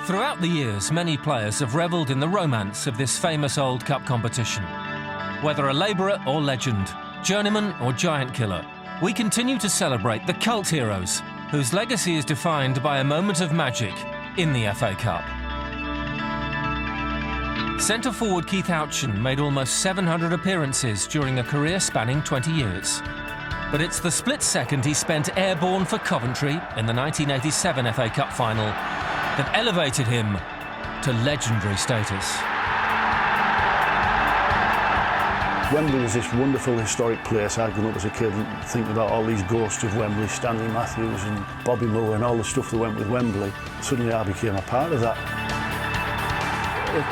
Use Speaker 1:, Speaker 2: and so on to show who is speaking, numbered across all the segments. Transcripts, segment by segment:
Speaker 1: Throughout the years, many players have revelled in the romance of this famous old cup competition. Whether a labourer or legend, journeyman or giant killer, we continue to celebrate the cult heroes whose legacy is defined by a moment of magic in the FA Cup. Centre-forward Keith Houchen made almost 700 appearances during a career spanning 20 years. But it's the split second he spent airborne for Coventry in the 1987 FA Cup final that elevated him to legendary status.
Speaker 2: Wembley was this wonderful historic place. I'd grown up as a kid thinking about all these ghosts of Wembley, Stanley Matthews and Bobby Moore and all the stuff that went with Wembley. Suddenly I became a part of that.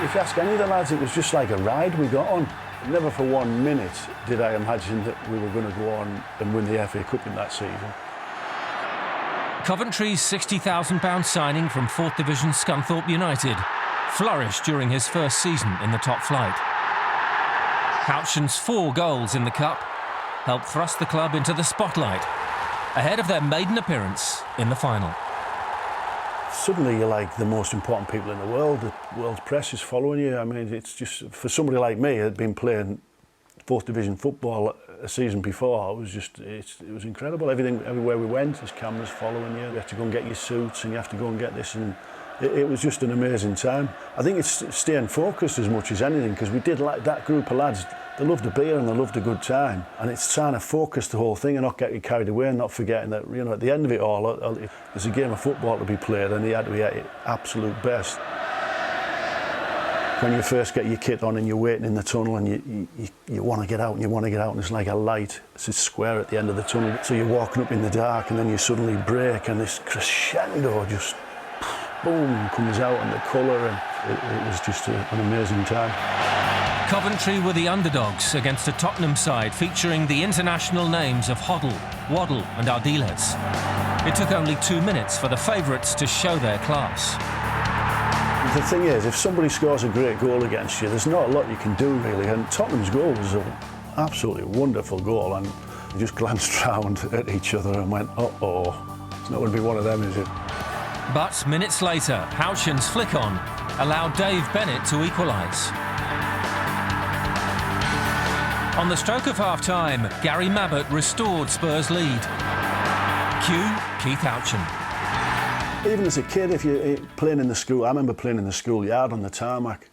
Speaker 2: If you ask any of the lads, it was just like a ride we got on. Never for 1 minute did I imagine that we were going to go on and win the FA Cup in that season.
Speaker 1: Coventry's £60,000 signing from 4th Division Scunthorpe United flourished during his first season in the top flight. Houchen's 4 goals in the Cup helped thrust the club into the spotlight, ahead of their maiden appearance in the final.
Speaker 2: Suddenly you're like the most important people in the world. The world's press is following you. I mean, it's just, for somebody like me who'd been playing 4th Division football a season before, it was incredible. Everywhere we went, there's cameras following you. You have to go and get your suits and you have to go and get this, and it was just an amazing time. I think it's staying focused as much as anything, because we did like that group of lads. They loved a beer and they loved a good time, and it's trying to focus the whole thing and not get carried away and not forgetting that, you know, at the end of it all, there's a game of football to be played and you had to be at your absolute best. When you first get your kit on and you're waiting in the tunnel and you want to get out and you want to get out, and it's like a light, it's a square at the end of the tunnel, so you're walking up in the dark and then you suddenly break and this crescendo just boom comes out, and the colour, and it was just an amazing time.
Speaker 1: Coventry were the underdogs against a Tottenham side featuring the international names of Hoddle, Waddle and Ardiles. It took only 2 minutes for the favourites to show their class.
Speaker 2: The thing is, if somebody scores a great goal against you, there's not a lot you can do really, and Tottenham's goal was an absolutely wonderful goal, and we just glanced round at each other and went, uh-oh, it's not going to be one of them, is it?
Speaker 1: But minutes later, Houchen's flick-on allowed Dave Bennett to equalise. On the stroke of half-time, Gary Mabbott restored Spurs' lead. Cue Keith Houchen.
Speaker 2: Even as a kid, if you're playing in the school, I remember playing in the schoolyard on the tarmac. There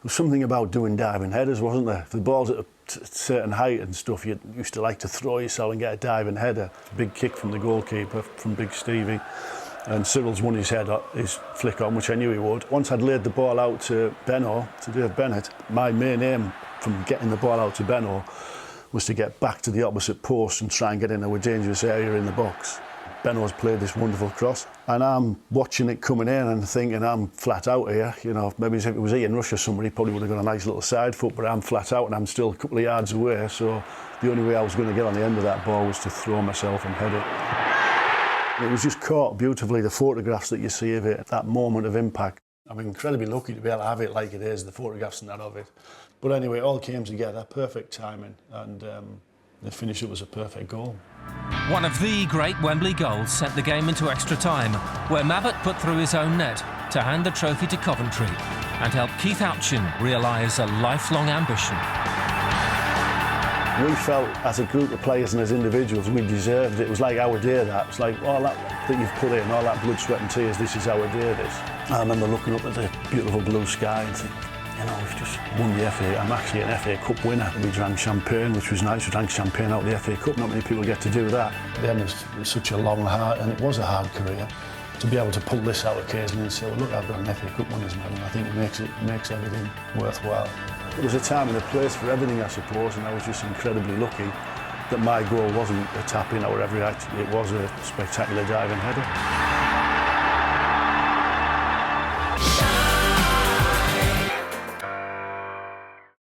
Speaker 2: was something about doing diving headers, wasn't there? If the ball's at a certain height and stuff, you used to like to throw yourself and get a diving header. Big kick from the goalkeeper, from Big Stevie. And Cyril's won his flick on, which I knew he would. Once I'd laid the ball out to Dave Bennett, my main aim from getting the ball out to Benno was to get back to the opposite post and try and get into a dangerous area in the box. Benno's played this wonderful cross, and I'm watching it coming in and thinking I'm flat out here. You know, maybe if it was Ian Rush or somebody, probably would have got a nice little side foot, but I'm flat out and I'm still a couple of yards away, so the only way I was going to get on the end of that ball was to throw myself and head it. It was just caught beautifully, the photographs that you see of it, that moment of impact. I'm incredibly lucky to be able to have it like it is, the photographs and that of it. But anyway, it all came together, perfect timing, and the finish, it was a perfect goal.
Speaker 1: One of the great Wembley goals sent the game into extra time, where Mabbott put through his own net to hand the trophy to Coventry and help Keith Houchen realise a lifelong ambition.
Speaker 2: We felt, as a group of players and as individuals, we deserved it. It was like our day, that. It's like all that you've put in, all that blood, sweat and tears, this is our day, this. I remember looking up at the beautiful blue sky and thinking, you know, we've just won the FA. I'm actually an FA Cup winner. We drank champagne, which was nice. We drank champagne out of the FA Cup. Not many people get to do that. Then it was such a long, hard, and it was a hard career. To be able to pull this out occasionally and say, well, look, I've got an FA Cup winners medal, I think it makes everything worthwhile. There was a time and a place for everything, I suppose, and I was just incredibly lucky that my goal wasn't a tap-in or whatever, it was a spectacular diving header.